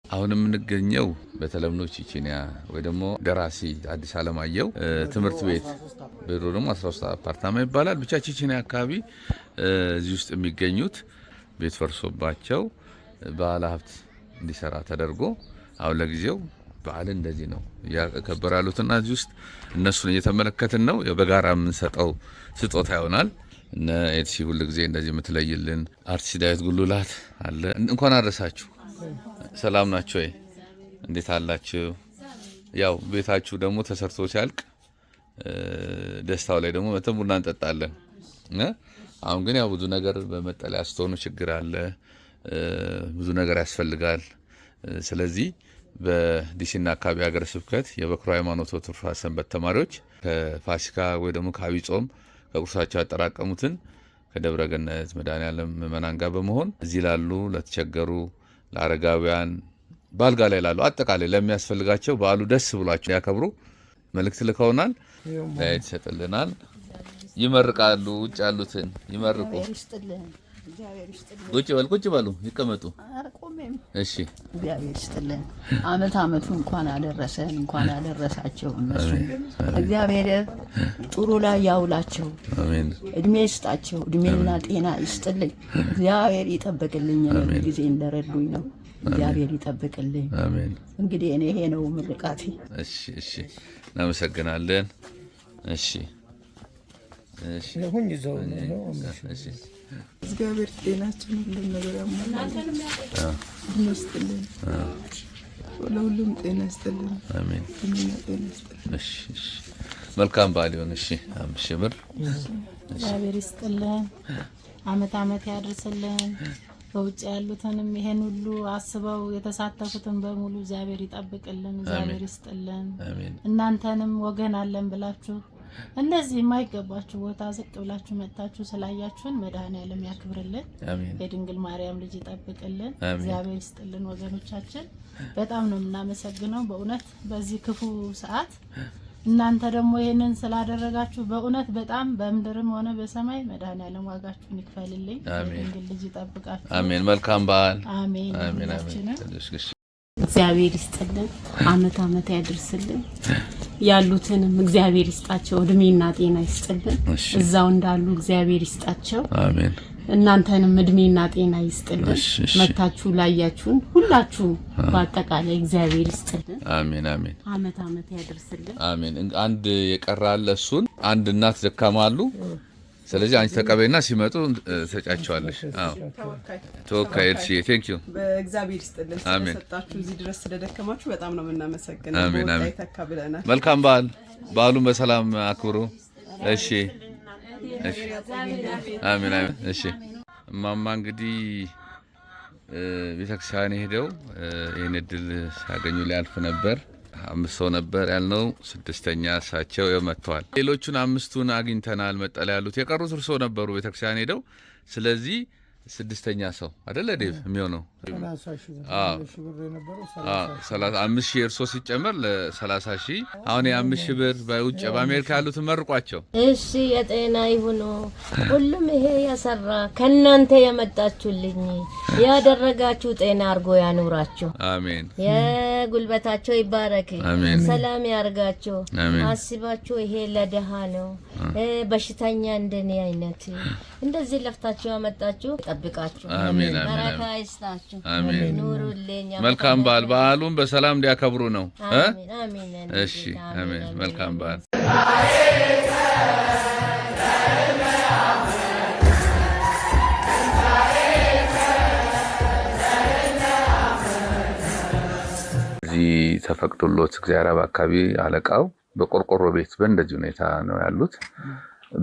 አሁን የምንገኘው በተለምዶ ቺቺኒያ ወይ ደግሞ ደራሲ አዲስ አለማየሁ ትምህርት ቤት ብሩ ደግሞ 13 አፓርታማ ይባላል። ብቻ ቺቺኒያ አካባቢ እዚህ ውስጥ የሚገኙት ቤት ፈርሶባቸው ባለ ሀብት እንዲሰራ ተደርጎ አሁን ለጊዜው በዓል እንደዚህ ነው ያከበራሉትና እዚህ ውስጥ እነሱን እየተመለከትን ነው። በጋራ የምንሰጠው ስጦታ ይሆናል። እነ ኤድሲ ሁሉ ጊዜ እንደዚህ የምትለይልን አርቲስት ዳዊት ጉሉላት አለ። እንኳን አደረሳችሁ። ሰላም ናችሁ ወይ? እንዴት አላችሁ? ያው ቤታችሁ ደግሞ ተሰርቶ ሲያልቅ ደስታው ላይ ደግሞ መተን ቡና እንጠጣለን። አሁን ግን ያው ብዙ ነገር በመጠለያ ስትሆኑ ችግር አለ፣ ብዙ ነገር ያስፈልጋል። ስለዚህ በዲሲና አካባቢ ሀገረ ስብከት የበኩረ ሃይማኖት ወትሩፋት ሰንበት ተማሪዎች ከፋሲካ ወይ ደግሞ ከዐቢይ ጾም ከቁርሳቸው ያጠራቀሙትን ከደብረ ገነት መድኃኔዓለም ምዕመናን ጋር በመሆን እዚህ ላሉ ለተቸገሩ ለአረጋውያን ባልጋ ላይ ላሉ አጠቃላይ ለሚያስፈልጋቸው በዓሉ ደስ ብሏቸው ያከብሩ መልእክት ልከውናል። ዳዊት ይሰጥልናል። ይመርቃሉ። ውጭ ያሉትን ይመርቁ። ቁጭ በሉ ይቀመጡ። እሺ እግዚአብሔር ይስጥልን። አመቱ እንኳን አደረሰን እንኳን አደረሳቸው። እነሱ እግዚአብሔር ጥሩ ላይ ያውላቸው። አሜን። እድሜ ይስጣቸው። እድሜና ጤና ይስጥልኝ። እግዚአብሔር ይጠብቅልኝ። ጊዜ እንደረዱኝ ነው። እግዚአብሔር ይጠብቅልኝ። አሜን። እንግዲህ እኔ ይሄ ነው ምርቃቴ። እሺ እናመሰግናለን። እሺ ሁን ይዘው እሺ እግዚአብሔር ጤናችን ሁሉም ነገር ያሟላል። ይመስገን። ለሁሉም ጤና ይስጥልን። አሜን። ጤና ይስጥልን። እሺ መልካም በዓል ይሁን። እሺ 5,000 ብር እግዚአብሔር ይስጥልን። አመት ያድርስልን። በውጭ ያሉትንም ይሄን ሁሉ አስበው የተሳተፉትን በሙሉ እግዚአብሔር ይጠብቅልን። እግዚአብሔር ይስጥልን። እናንተንም ወገን አለን ብላችሁ እንደዚህ የማይገባችሁ ቦታ ዝቅ ብላችሁ መጣችሁ ስላያችሁን መድኃኔዓለም ያክብርልን። የድንግል ማርያም ልጅ ይጠብቅልን። እግዚአብሔር ይስጥልን። ወገኖቻችን በጣም ነው የምናመሰግነው በእውነት በዚህ ክፉ ሰዓት እናንተ ደግሞ ይሄንን ስላደረጋችሁ በእውነት በጣም በምድርም ሆነ በሰማይ መድኃኔዓለም ዋጋችሁን ይክፈልልኝ። የድንግል ልጅ ይጠብቃችሁ። አሜን። መልካም በዓል። አሜን። እግዚአብሔር ይስጥልን። አመት ያድርስልን። ያሉትንም እግዚአብሔር ይስጣቸው። እድሜና ጤና ይስጥልን። እዛው እንዳሉ እግዚአብሔር ይስጣቸው። አሜን። እናንተንም እድሜና ጤና ይስጥልን። መታችሁ ላያችሁን ሁላችሁ በአጠቃላይ እግዚአብሔር ይስጥልን። አሜን። አመት ያድርስልን። አሜን። አንድ የቀራለ እሱን አንድ እናት ደካማሉ። ስለዚህ አንቺ ተቀበይና ሲመጡ ተጫቸዋለሽ። ተወካይ እርሺ ቴንክ ዩ በእግዚአብሔር ይስጥልን። ስለሰጣችሁ እዚህ ድረስ ስለደከማችሁ በጣም ነው የምናመሰግነው። አሜን። ተካብለናል። መልካም በዓል። በዓሉን በሰላም አክብሩ። እሺ አሜን። እሺ እማማ እንግዲህ ቤተክርስቲያን ሄደው ይሄን እድል ሲያገኙ ሊያልፍ ነበር። 5 ሰው ነበር ያልነው 6ኛ እሳቸው መጥተዋል። ሌሎቹን 5ቱን አግኝተናል። መጠለያ ያሉት የቀሩት እርሶ ነበሩ ቤተክርስቲያን ሄደው። ስለዚህ 6ኛ ሰው አይደለ ዴቭ የሚሆነው 5,000 እርሶ ሲጨመር ለ30,000 አሁን የ5,000 ብር በውጭ በአሜሪካ ያሉትን መርቋቸው። እሺ የጤና ይሁኑ። ሁሉም ይሄ ያሰራ ከናንተ የመጣችሁልኝ ያደረጋችሁ ጤና አርጎ ያኑራችሁ። አሜን። የጉልበታቸው ይባረክ። አሜን። ሰላም ያርጋችሁ። አስባችሁ ይሄ ለደሃ ነው በሽተኛ እንደኔ አይነት እንደዚህ ለፍታችሁ ያመጣችሁ ጠብቃችሁ። አሜን። በረካ ይስጣችሁ። አሜን። ኑሩልኝ። መልካም በዓል። በዓሉን በሰላም እንዲያከብሩ ነው። አሜን። እሺ አሜን። መልካም በዓል። እዚህ ተፈቅዶሎት እግዚአብሔር አካባቢ አለቃው በቆርቆሮ ቤት በእንደዚህ ሁኔታ ነው ያሉት።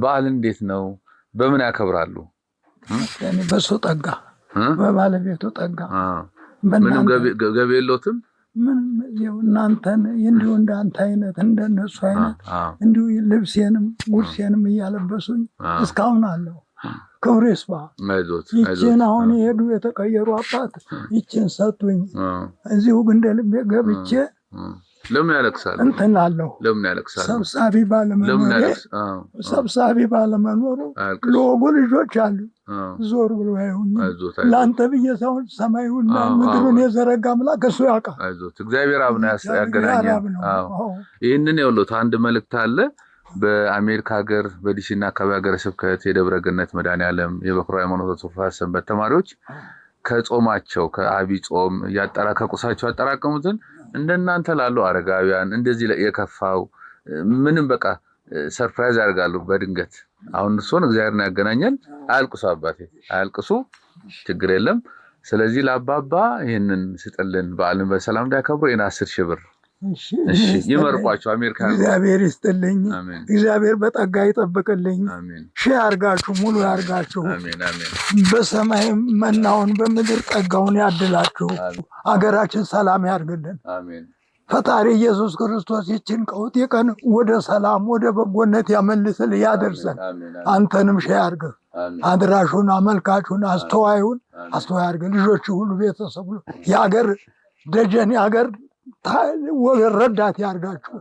በዓል እንዴት ነው? በምን ያከብራሉ? በሱ ጠጋ በባለቤቱ ጠጋ ምንም ገቢ የለዎትም? ምን ያው እናንተን እንዲሁ እንዳንተ አይነት እንደነሱ አይነት እንዲሁ ልብሴንም ጉርሴንም እያለበሱኝ እስካሁን አለሁ። ክብር ይስፋ። ይችን አሁን የሄዱ የተቀየሩ አባት ይችን ሰጡኝ። እዚሁ ግን እንደ ልቤ ገብቼ ለምን ያለቅሳል? እንትን አለሁ። ለምን ያለቅሳል? ሰብሳቢ ባለመኖሩ ለወጉ ልጆች አሉ ዞር ብሎ ያዩኝ። ለአንተ ብዬ ሳይሆን ሰማዩና ምድሩን የዘረጋ አምላክ እሱ ያውቃል። አይዞት፣ እግዚአብሔር አብ ነው ያገናኘን። ይህንን የውሎት አንድ መልእክት አለ። በአሜሪካ ሀገር በዲሲና አካባቢ ሀገረ ስብከት የደብረ ገነት መድኃኔዓለም የበኩረ ሃይማኖት ትሩፋት ሰንበት ተማሪዎች ከጾማቸው ከአብይ ጾም ከቁሳቸው ያጠራቀሙትን እንደናንተ ላሉ አረጋውያን እንደዚህ የከፋው ምንም በቃ ሰርፕራይዝ ያደርጋሉ በድንገት። አሁን እሱን እግዚአብሔርን ያገናኘን። አያልቅሱ አባቴ አያልቅሱ፣ ችግር የለም። ስለዚህ ለአባባ ይሄንን ስጥልን፣ በዓልን በሰላም እንዳያከብሩ ይሄን 10,000 ብር እሺ ይመርቋቸው። አሜሪካ እግዚአብሔር ይስጥልኝ። እግዚአብሔር በጠጋ ይጠብቅልኝ። ሺህ ያርጋችሁ፣ ሙሉ ያርጋችሁ። በሰማይ መናውን በምድር ጠጋውን ያድላችሁ። አገራችን ሰላም ያርግልን። ፈጣሪ ኢየሱስ ክርስቶስ ይችን ቀውጢ ቀን ወደ ሰላም ወደ በጎነት ያመልስል ያደርሰን። አንተንም ሺህ ያርግህ። አድራሹን አመልካቹን አስተዋዩን አስተዋይ ያርግህ። ልጆች ሁሉ ቤተሰብ ሁሉ የአገር ደጀን የአገር ረዳት ያርጋችሁ።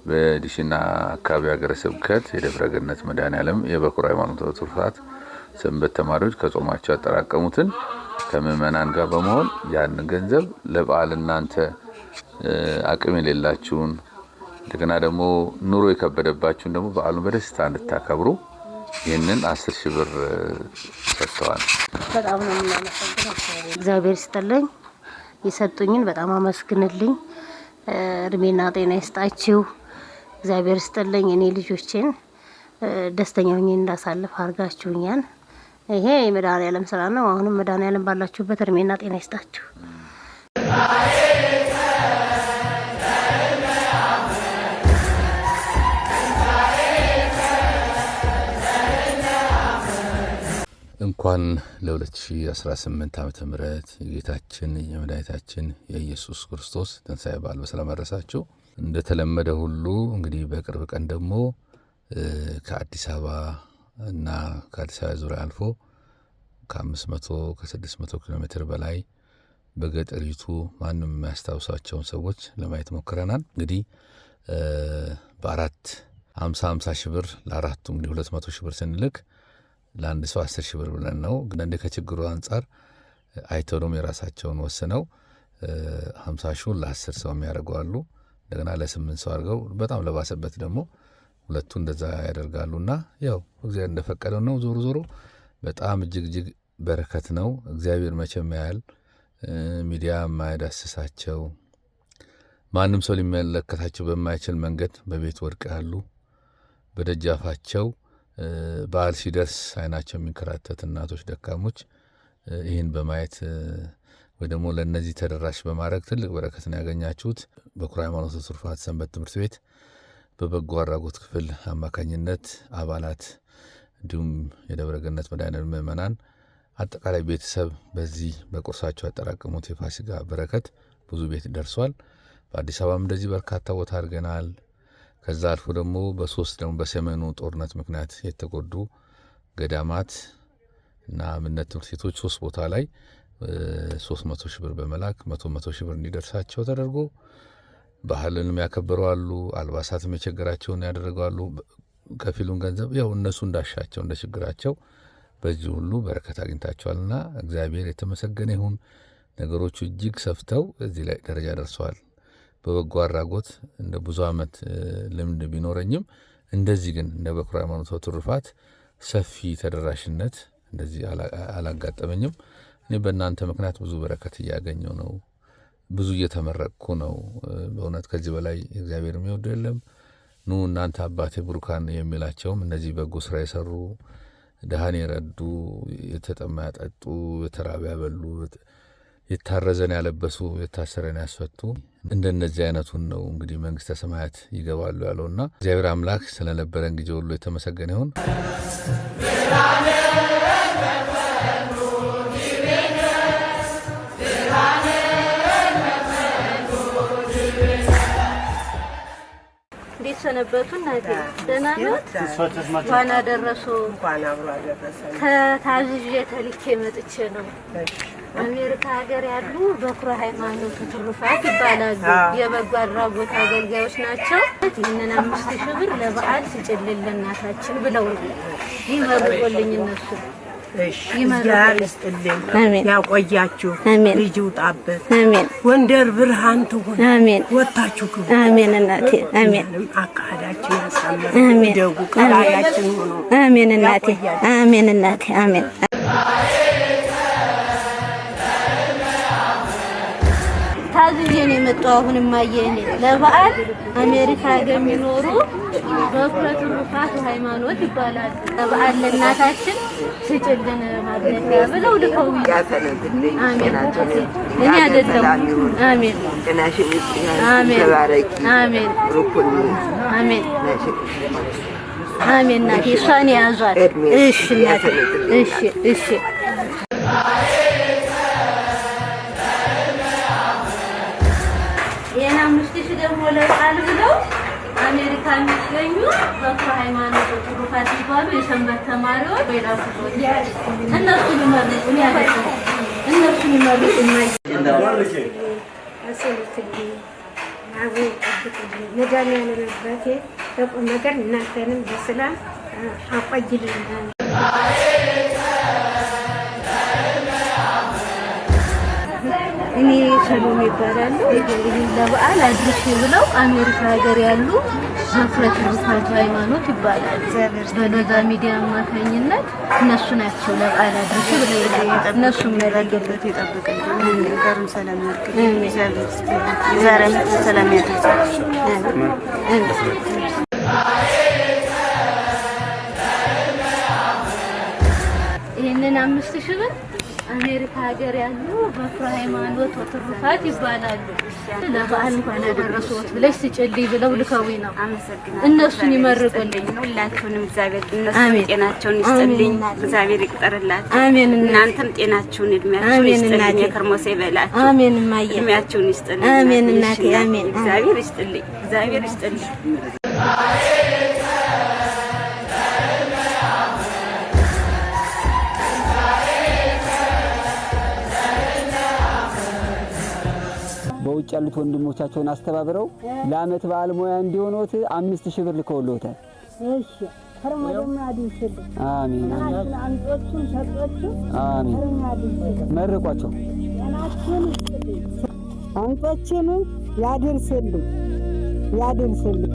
በዲሲና አካባቢ ሀገረ ስብከት የደብረ ገነት መድኃኔዓለም የበኩረ ሃይማኖት ትሩፋት ሰንበት ተማሪዎች ከጾማቸው ያጠራቀሙትን ከምዕመናን ጋር በመሆን ያን ገንዘብ ለበዓል እናንተ አቅም የሌላችሁን እንደገና ደግሞ ኑሮ የከበደባችሁን ደግሞ በዓሉን በደስታ እንድታከብሩ ይህንን 10,000 ብር ሰጥተዋል። በጣም ነው የምናመሰግነው። እግዚአብሔር ይስጥልኝ። የሰጡኝን በጣም አመስግንልኝ። እድሜና ጤና ይስጣችሁ። እግዚአብሔር ይስጥልኝ። እኔ ልጆችን ደስተኛ ሆኜ እንዳሳልፍ አድርጋችሁኛል። ይሄ የመድኃኔዓለም ስራ ነው። አሁንም መድኃኔዓለም ባላችሁበት እድሜና ጤና ይስጣችሁ። እንኳን ለ2018 ዓመተ ምህረት የጌታችን የመድኃኒታችን የኢየሱስ ክርስቶስ ትንሣኤ በዓል በሰላም አደረሳችሁ። እንደተለመደ ሁሉ እንግዲህ በቅርብ ቀን ደግሞ ከአዲስ አበባ እና ከአዲስ አበባ ዙሪያ አልፎ ከ500 ከ600 ኪሎ ሜትር በላይ በገጠሪቱ ማንም የሚያስታውሳቸውን ሰዎች ለማየት ሞክረናል። እንግዲህ በአራት 50 ሺህ ብር ለአራቱ እንግዲህ 200 ሺህ ብር ስንልክ ለአንድ ሰው 10,000 ብር ብለን ነው። ግን እንደ ከችግሩ አንጻር አይተው ደግሞ የራሳቸውን ወስነው 50 ሺህ ለ10 ሰው የሚያደርገዋሉ። እንደገና ለ8 ሰው አድርገው በጣም ለባሰበት ደግሞ ሁለቱ እንደዛ ያደርጋሉና ያው እግዚአብሔር እንደፈቀደው ነው። ዞሮ ዞሮ በጣም እጅግ በረከት ነው። እግዚአብሔር መቼም ያያል። ሚዲያ የማያዳስሳቸው ማንም ሰው ሊመለከታቸው በማይችል መንገድ በቤት ወድቀ ያሉ በደጃፋቸው በዓል ሲደርስ አይናቸው የሚንከራተት እናቶች፣ ደካሞች ይህን በማየት ወይ ደግሞ ለእነዚህ ተደራሽ በማድረግ ትልቅ በረከት ነው ያገኛችሁት። በኩረ ሃይማኖት ትሩፋት ሰንበት ትምህርት ቤት በበጎ አድራጎት ክፍል አማካኝነት አባላት እንዲሁም የደብረ ገነት መድኃኔዓለም ምዕመናን አጠቃላይ ቤተሰብ በዚህ በቁርሳቸው ያጠራቀሙት የፋሲካ በረከት ብዙ ቤት ደርሷል። በአዲስ አበባም እንደዚህ በርካታ ቦታ አድርገናል። ከዛ አልፎ ደግሞ ደግሞ በሰሜኑ ጦርነት ምክንያት የተጎዱ ገዳማት እና እምነት ትምህርት ቤቶች 3 ቦታ ላይ 300 ሺህ ብር በመላክ 100 ሺህ ብር እንዲደርሳቸው ተደርጎ ባህልንም ያከበረዋሉ፣ አልባሳትም የቸገራቸውን ያደረገዋሉ። ከፊሉን ገንዘብ ያው እነሱ እንዳሻቸው እንደ ችግራቸው በዚህ ሁሉ በረከት አግኝታቸዋልና እግዚአብሔር የተመሰገነ ይሁን። ነገሮቹ እጅግ ሰፍተው እዚህ ላይ ደረጃ ደርሰዋል። በበጎ አድራጎት እንደ ብዙ ዓመት ልምድ ቢኖረኝም እንደዚህ ግን እንደ በኩረ ሃይማኖት ትሩፋት ሰፊ ተደራሽነት እንደዚህ አላጋጠመኝም። እኔ በእናንተ ምክንያት ብዙ በረከት እያገኘው ነው፣ ብዙ እየተመረቅኩ ነው። በእውነት ከዚህ በላይ እግዚአብሔር የሚወደው የለም። ኑ እናንተ አባቴ ብሩካን የሚላቸውም እነዚህ በጎ ስራ የሰሩ ድሃን የረዱ፣ የተጠማ ያጠጡ፣ የተራበ ያበሉ የታረዘን ያለበሱ የታሰረን ያስፈቱ እንደነዚህ አይነቱን ነው እንግዲህ መንግስተ ሰማያት ይገባሉ ያለውና እግዚአብሔር አምላክ ስለነበረን ጊዜ ሁሉ የተመሰገነ ይሁን። ሰነበቱ እናቴ ደህና ናት? እንኳን አደረሱ። ከታዝዤ ተልኬ መጥቼ ነው። አሜሪካ ሀገር ያሉ በኩረ ሃይማኖት ትሩፋት ይባላሉ። የበጎ አድራጎት አገልጋዮች ናቸው። ይህንን 5000 ብር ለበዓል ስጭልል ለእናታችን ብለው ይመርቁልኝ እነሱ። እግዚአብሔር ይስጥልኝ፣ ያቆያችሁ፣ ልጅ ውጣበት፣ ጎንደር ብርሃን ትሁን፣ ወጣችሁ ግቡ። አሜን እናቴ፣ አሜን። አካዳችን ያሳምር፣ ደጉ ቀላያችን ሆኖ፣ አሜን እናቴ፣ አሜን እናቴ፣ አሜን። ታዝዤ ነው የመጣሁ። አሁንም ማየኔ ለበዓል አሜሪካ ሀገር የሚኖሩ በኩረ ትሩፋት ሃይማኖት ይባላሉ። ለበዓል ለእናታችን ስጭልን ማድረጊያ ብለው ልከውኝ። አሜን። እኔ አይደለም። አሜን። አሜን። አሜን። አሜን። አሜን እናቴ፣ እሷን ያዟት። እሺ እናቴ፣ እሺ፣ እሺ። የና 5000 ደግሞ ለበዓል ብለው አሜሪካ የሚገኙ በኩረ ሃይማኖት ትሩፋት ይባሉ የሰንበት ተማሪዎች ወይላፉት እነሱ ሊመርቁ ያደረጉ እነሱ ሊመርቁ ባርኬ አሰልትልኝ አሁን አጥቅልኝ መዳኒያን ረባቴ ለቁም ነገር እናንተንም በሰላም አቆይልኝ። እኔ ሰሎሜ ይባላል። ለበዓል አድርሼ ብለው አሜሪካ ሀገር ያሉ በኩረ ትሩፋት ሃይማኖት ይባላል። በሎዛ ሚዲያ አማካኝነት እነሱ ናቸው ለበዓል አድርሼ ብለው እነሱ መረገበት ይጠብቅልኝ። ነገርም ሰላም ያርግልኝ። እግዚአብሔር ሰላም ያርግልኝ። ይሄንን 5000 ብር አሜሪካ ሀገር ያሉ በኩረ ሃይማኖት ትሩፋት ይባላሉ። ለበዓል እንኳን አደረሱት ብለሽ ስጭልኝ ብለው ልከውኝ ነው። አመሰግናለሁ። እነሱን ይመርቁልኝ። ሁላችሁንም እግዚአብሔር እነሱን ጤናቸውን ይስጥልኝ። እግዚአብሔር ይቅጠርላት። አሜን። እናንተም ጤናችሁን እድሜያችሁን ይስጥልኝ። የከርሞሴ ይበላችሁ። አሜን። ማየ እድሜያችሁን ይስጥልኝ። አሜን እናቴ፣ አሜን። እግዚአብሔር ይስጥልኝ። እግዚአብሔር ይስጥልኝ። በውጭ ያሉት ወንድሞቻቸውን አስተባብረው ለዓመት በዓል ሙያ እንዲሆኑት 5000 ብር ልከውልዎታል። እሺ ከረመዶም ያድርስልኝ። አሜን። አንጦቹን ሰጦቹ አሜን። መርቋቸው። ጤናችሁን ይስጥልኝ። አንጦቹን ያድርስልኝ፣ ያድርስልኝ።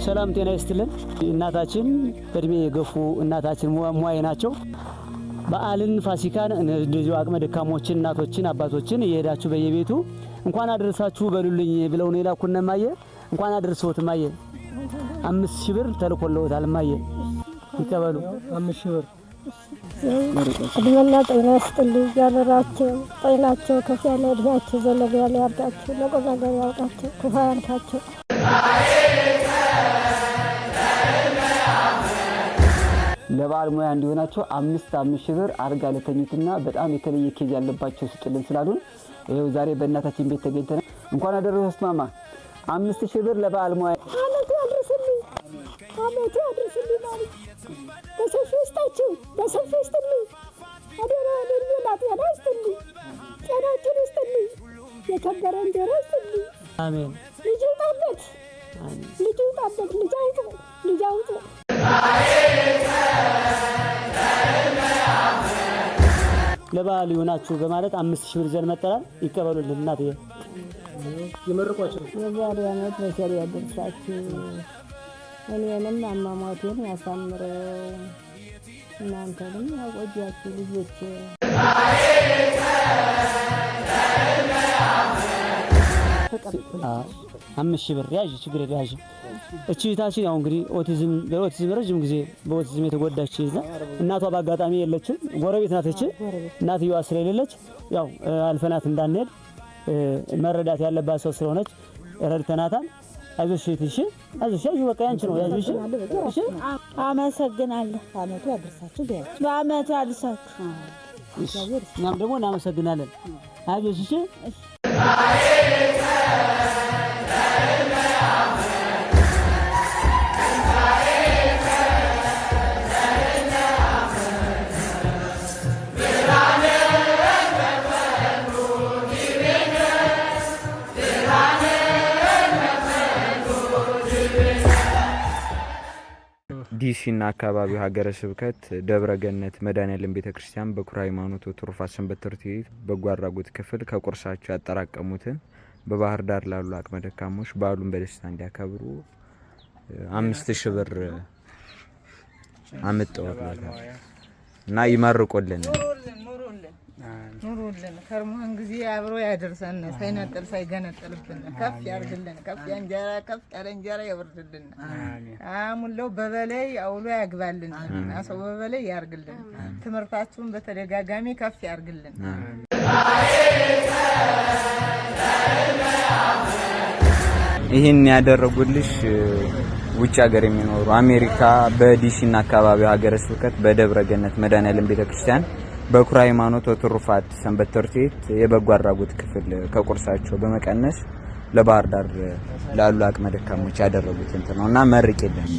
ሰላም ጤና ይስጥልን። እናታችን እድሜ የገፉ እናታችን ሙያዬ ናቸው። በዓልን ፋሲካን እንደዚሁ አቅመ ደካሞችን እናቶችን አባቶችን እየሄዳችሁ በየቤቱ እንኳን አደረሳችሁ በሉልኝ ብለው ነው የላኩን። ማየ እንኳን አደረሰዎት ማየ 5000 ብር ተልኮልዎታል። ማየ ይቀበሉ 5000 ብር። እድሜና ጤና ይስጥልኝ። ያለራቸው ጤናቸው ከፍ ያለ እድሜያቸው ዘለግ ያለ ያርጋቸው፣ ለቁም ነገር ያውቃቸው፣ ክፉ ያንካቸው። ለበዓል ሙያ እንዲሆናቸው 5000 ብር አርጋ ለተኙትና በጣም የተለየ ኬዝ ያለባቸው ስጥልን ስላሉን ይሄው ዛሬ በእናታችን ቤት ተገኝተን እንኳን አደረሰዎት ማማ 5000 ብር ለበዓል ሙያ አመት ያድርስልኝ። አመት ያድርስልኝ ማለት በሰፊው ይስጣችሁ፣ በሰፊው ይስጥልኝ። አደራ ለሚላ ጤና ይስጥልኝ፣ ጤናችን ይስጥልኝ፣ የከበረ እንጀራ ይስጥልኝ። አሜን። ልጅ ይውጣበት፣ ልጅ ይውጣበት፣ ልጅ አይጡ፣ ልጅ አውጡ። ለበዓል ይሆናችሁ በማለት 5000 ብር ይዘን መጣን። ይቀበሉልን እናትዬ፣ ይመርቋቸው። የዛሬ ዓመት በቸር ያደርሳችሁ፣ እኔንም አሟሟቴን ያሳምረው፣ እናንተንም ያቆያችሁ ልጆች። 5,000 ብር ያዥ ችግር የለም ያዥ። እቺ ታችን ያው እንግዲህ ኦቲዝም ረጅም ጊዜ በኦቲዝም የተጎዳች ይዛ እናቷ በአጋጣሚ የለችም፣ ጎረቤት ናት። እቺ እናትየዋ ስለሌለች ያው አልፈናት እንዳንሄድ መረዳት ያለባት ሰው ስለሆነች ረድተናታል። አይዞሽ እሺ፣ አይዞሽ ያዥ በቃ ያንቺ ነው ያዥ። እሺ አመሰግናለሁ። በአመቱ ያድርሳችሁ በአመቱ ያድርሳችሁ። እኛም ደግሞ እናመሰግናለን። አይዞሽ እሺ። ዲሲና አካባቢው ሀገረ ስብከት ደብረገነት መድኃኔዓለም ቤተክርስቲያን በኩረ ሃይማኖት ወትሩፋት ሰንበት ትምህርት ቤት በጎ አድራጎት ክፍል ከቁርሳቸው ያጠራቀሙትን በባህር ዳር ላሉ አቅመ ደካሞች በዓሉን በደስታ እንዲያከብሩ 5,000 ብር አመጣውላታል እና ይመርቁልን። ኑሩልን ከርሞን ጊዜ አብሮ ያደርሰን ሳይነጥል ሳይገነጥልብን ከፍ ያርግልን። ከፍ ያንጀራ ከፍ ያለ እንጀራ ያወርድልን። አሙለው በበላይ አውሎ ያግባልን። አሰው በበላይ ያርግልን። ትምህርታችሁን በተደጋጋሚ ከፍ ያርግልን። ይሄን ያደረጉልሽ ውጭ ሀገር የሚኖሩ አሜሪካ በዲሲና አካባቢው ሀገረ ስብከት በደብረገነት መድኃኔዓለም ቤተክርስቲያን በኩረ ሃይማኖት ወትሩፋት ሰንበት ትምህርት ቤት የበጎ አድራጎት ክፍል ከቁርሳቸው በመቀነስ ለባህር ዳር ላሉ አቅመ ደካሞች ያደረጉት እንት ነውና መርቂልን።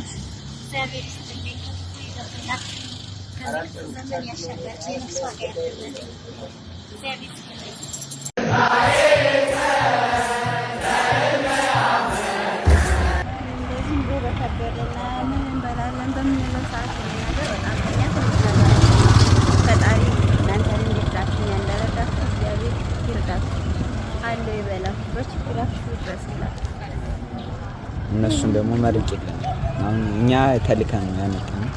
እነሱን ደግሞ መርቂልን። አሁን እኛ ተልከን ነው ያመጣነው።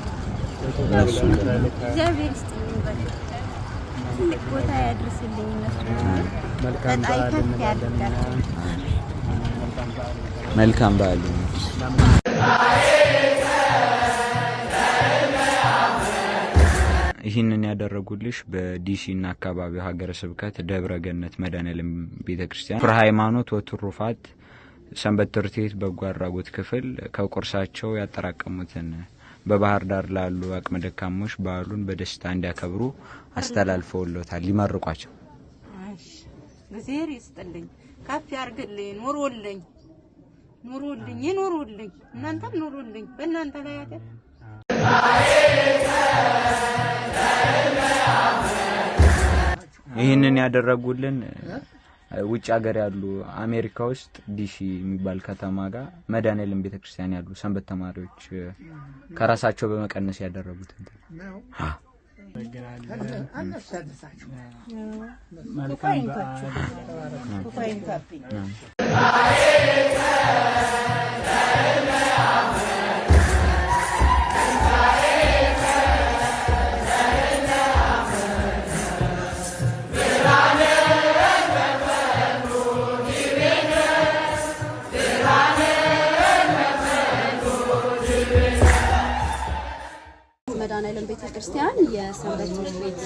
እነሱ እግዚአብሔር ይስጥልኝ በቃ ትልቅ ቦታ ያድርስልኝ። እነሱ በጣም ከፍ ያድርጋቸው። መልካም በዓል። ይህንን ያደረጉልሽ በዲሲና አካባቢው ሀገረ ስብከት ደብረገነት መድኃኔዓለም ቤተክርስቲያን ኩረ ሃይማኖት ወትሩፋት ሰንበት ትምህርት ቤት በጎ አድራጎት ክፍል ከቁርሳቸው ያጠራቀሙትን በባህር ዳር ላሉ አቅመ ደካሞች በዓሉን በደስታ እንዲያከብሩ አስተላልፈውልዎታል። ሊመርቋቸው። እሺ እግዚአብሔር ይስጥልኝ፣ ከፍ ያርግልኝ፣ ኑሩልኝ፣ ይኑሩልኝ፣ እናንተም ኑሩልኝ። በእናንተ ላይ ያገር ይህንን ያደረጉልን ውጭ ሀገር ያሉ አሜሪካ ውስጥ ዲሲ የሚባል ከተማ ጋር መድኃኔዓለም ቤተክርስቲያን ያሉ ሰንበት ተማሪዎች ከራሳቸው በመቀነስ ያደረጉት እንትን ነው። መድኃኔዓለም ቤተክርስቲያን የሰንበት ትምህርት ቤት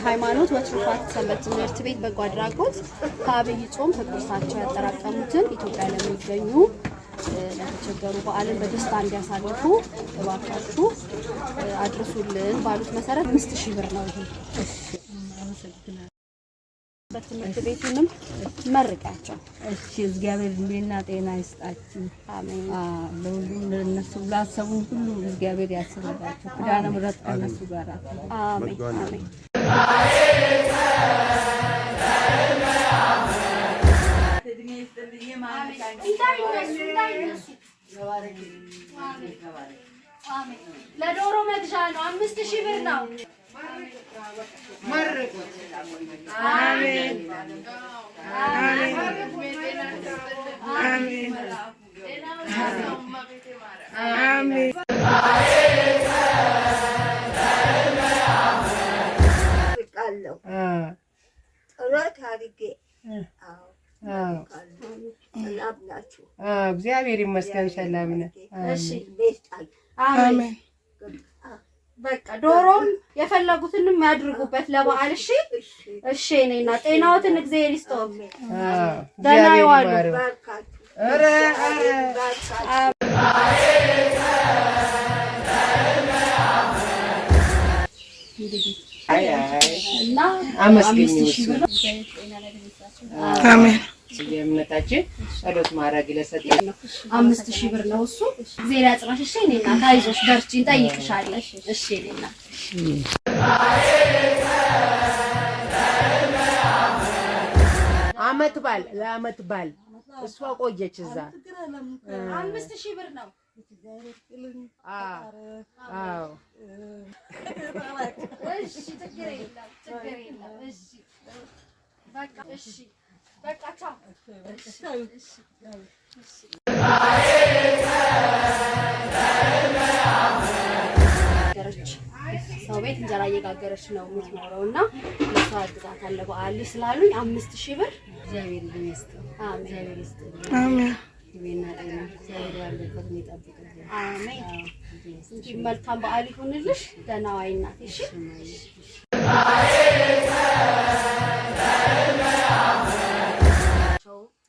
ሃይማኖት ወትሩፋት ሰንበት ትምህርት ቤት በጎ አድራጎት ከአብይ ጾም ከቁርሳቸው ያጠራቀሙትን ኢትዮጵያ ለሚገኙ ለተቸገሩ በዓልን በደስታ እንዲያሳልፉ እባካችሁ አድርሱልን ባሉት መሰረት 5,000 ብር ነው። ይሄ በትምህርት ቤቱንም መርቂያቸው። እሺ እግዚአብሔር እድሜና ጤና ይስጣችሁ። አሜን። ለሁሉም ለነሱ ላሰቡ ሁሉ እግዚአብሔር ያስረዳቸው። ኪዳነ ምሕረት ከነሱ ጋር። አሜን አሜን። ለዶሮ መግዣ ነው። 5,000 ብር ነው። መርቁት። አሜን አሜን አሜን አሜን። ጸሎት አድርጌ እግዚአብሔር ይመስገን ሰላም ነን። እሺ አሜን። በቃ ዶሮውን የፈለጉትንም ያድርጉበት ለበዓል። እሺ እሺ። እኔና ጤናዎትን እግዚአብሔር ይስጠው። ደህና ይዋሉ። እና አመስግኝ አሜን። የእምነታችን ጸሎት ማድረግ ለሰጠኝ 5000 ብር ነው እሱ። እግዚአብሔር ያጽናሽ። እሺ እኔ እናት አይዞሽ፣ በርቺ፣ እንጠይቅሻለን። እሺ እኔ እናት ለአመት ባል እሷ ቆየች እዛ 5000 ብር ነው። አዎ እሺ፣ ችግር የለም። እሺ በቃ እሺ በቃ ቻው። ሰው ቤት እንጀራ እየጋገረች ነው የምትኖረው እና ለሷ አግዛታለሁ በዓል ስላሉኝ 5000 ብር እግዚአብሔር ይመስገን። እግዚአብሔር ይመስገን። አሜን። አሜን። መልካም በዓል ይሁንልሽ። ደህና ዋይ እናቴ። እሺ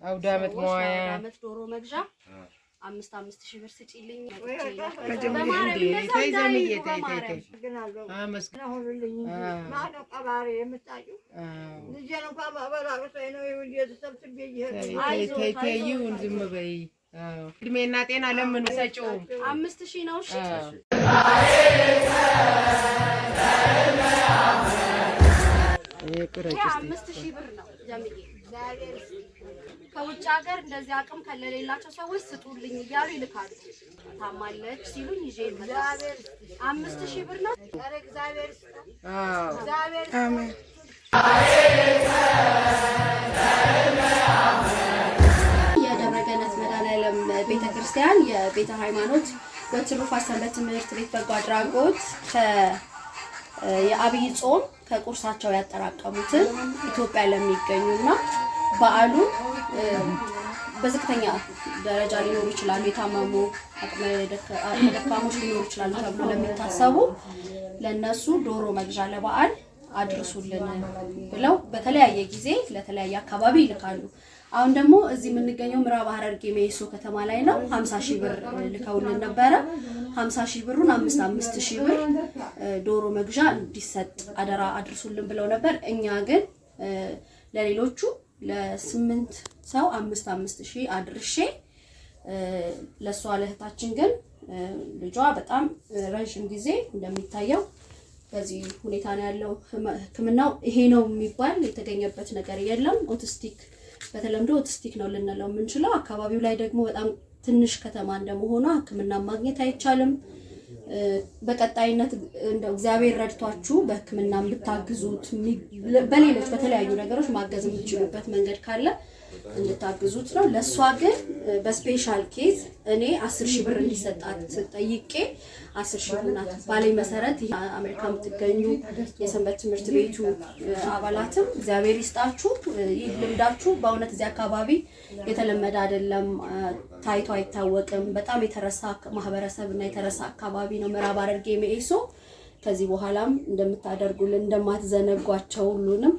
አውደ ዓመት መዋያ ዓመት ዶሮ መግዣ 5000 ብር ስጪልኝ። ዝም በይ። እድሜና ጤና ለምኑ ሰጪው 5000 ነው። እሺ 5000 ብር ነው ጀምዬ። ከውጭ ሀገር እንደዚህ አቅም ከሌላቸው ሰዎች ስጡልኝ እያሉ ይልካሉ። ታማለች ሲሉኝ ይዤ ይመጣል። 5000 ብር ነው። እግዚአብሔር እግዚአብሔር አሜን። የደብረ ገነት መድኃኔዓለም ቤተክርስቲያን የቤተ ሃይማኖት ወትሩፋት ሰንበት ትምህርት ቤት በጎ አድራጎት የአብይ ጾም ከቁርሳቸው ያጠራቀሙትን ኢትዮጵያ ለሚገኙና በዓሉ በዝቅተኛ ደረጃ ሊኖሩ ይችላሉ፣ የታመሙ አቅመ ደካሞች ሊኖሩ ይችላሉ ተብሎ ለሚታሰቡ ለነሱ ዶሮ መግዣ ለበዓል አድርሱልን ብለው በተለያየ ጊዜ ለተለያየ አካባቢ ይልካሉ። አሁን ደግሞ እዚህ የምንገኘው ምዕራብ ሐረርጌ ሜሶ ከተማ ላይ ነው። 50000 ብር ልከውልን ነበረ። 50000 ብሩን 5000 ብር ዶሮ መግዣ እንዲሰጥ አደራ አድርሱልን ብለው ነበር። እኛ ግን ለሌሎቹ ለ8 ሰው 5000 አድርሼ ለሷ ለእህታችን ግን ልጇ በጣም ረጅም ጊዜ እንደሚታየው በዚህ ሁኔታ ነው ያለው። ህክምናው ይሄ ነው የሚባል የተገኘበት ነገር የለም። ኦቲስቲክ በተለምዶ ኦቲስቲክ ነው ልንለው የምንችለው። አካባቢው ላይ ደግሞ በጣም ትንሽ ከተማ እንደመሆኗ ህክምና ማግኘት አይቻልም። በቀጣይነት እንደው እግዚአብሔር ረድቷችሁ በህክምና ብታግዙት በሌሎች በተለያዩ ነገሮች ማገዝ የምትችሉበት መንገድ ካለ እንድታግዙት ነው። ለሷ ግን በስፔሻል ኬዝ እኔ 10000 ብር እንዲሰጣት ጠይቄ 10000 ብር ናት ባለኝ መሰረት አሜሪካ የምትገኙ የሰንበት ትምህርት ቤቱ አባላትም እግዚአብሔር ይስጣችሁ። ይህ ልምዳችሁ በእውነት እዚህ አካባቢ የተለመደ አይደለም፣ ታይቶ አይታወቅም። በጣም የተረሳ ማህበረሰብ እና የተረሳ አካባቢ ነው ምዕራብ ሐረርጌ ሜሶ። ከዚህ በኋላም እንደምታደርጉልን እንደማትዘነጓቸው ሁሉንም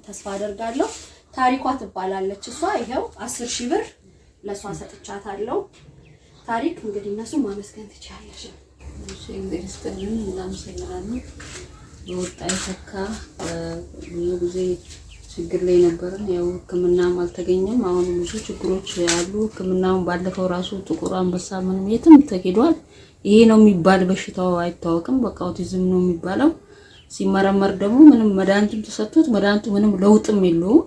ተስፋ አደርጋለሁ። ታሪኳ ትባላለች እሷ። ይሄው 10000 ብር ለሷ ሰጥቻታለሁ። ታሪክ እንግዲህ እነሱ ማመስገን ትችላለሽ። እሺ እንግዲህ ስተልን እናመሰግናለን። በወጣ ይተካ ብዙ ጊዜ ችግር ላይ ነበርን። ያው ህክምናም አልተገኘም። አሁን ብዙ ችግሮች አሉ። ህክምናውን ባለፈው ራሱ ጥቁር አንበሳ ምንም የትም ተሄዷል። ይሄ ነው የሚባል በሽታው አይታወቅም። በቃ ኦቲዝም ነው የሚባለው። ሲመረመር ደግሞ ምንም መድኃኒትም ተሰጥቶት መድኃኒቱ ምንም ለውጥም የለውም።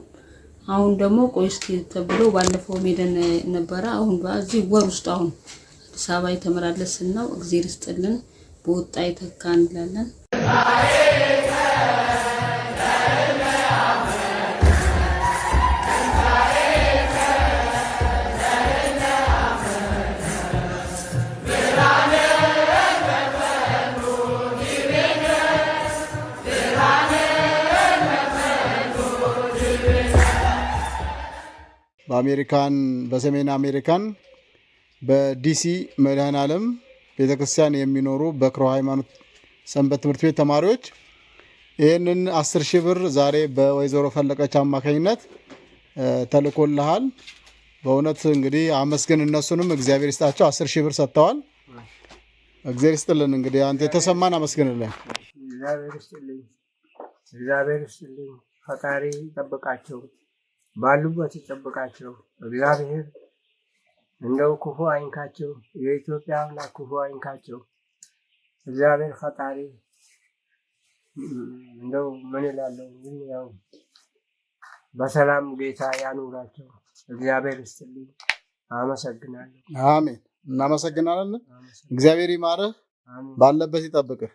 አሁን ደግሞ ቆይ እስኪ ተብሎ ባለፈው ሜደን ነበረ። አሁን በዚህ ወር ውስጥ አሁን አዲስ አበባ የተመላለስን ነው። እግዚአብሔር ይስጥልን። በወጣ ይተካ እንላለን። በሰሜን አሜሪካን በዲሲ መድኃኔዓለም ቤተክርስቲያን የሚኖሩ በክሮ ሃይማኖት ሰንበት ትምህርት ቤት ተማሪዎች ይህንን 10,000 ብር ዛሬ በወይዘሮ ፈለቀች አማካኝነት ተልኮልሃል። በእውነት እንግዲህ አመስግን፣ እነሱንም እግዚአብሔር ይስጣቸው። 10,000 ብር ሰጥተዋል። እግዚአብሔር ይስጥልን። እንግዲህ አንተ የተሰማን አመስግንልን። እግዚአብሔር ይስጥልኝ። ፈጣሪ ይጠብቃቸው፣ ባሉበት ይጠብቃቸው። እግዚአብሔር እንደው ክፉ አይንካቸው። የኢትዮጵያ አምላክ ክፉ አይንካቸው። እግዚአብሔር ፈጣሪ እንደው ምን እላለሁ፣ ግን ያው በሰላም ጌታ ያኑራቸው። እግዚአብሔር ይስጥልኝ። አመሰግናለሁ። አሜን። እናመሰግናለን። እግዚአብሔር ይማርህ፣ ባለበት ይጠብቅህ።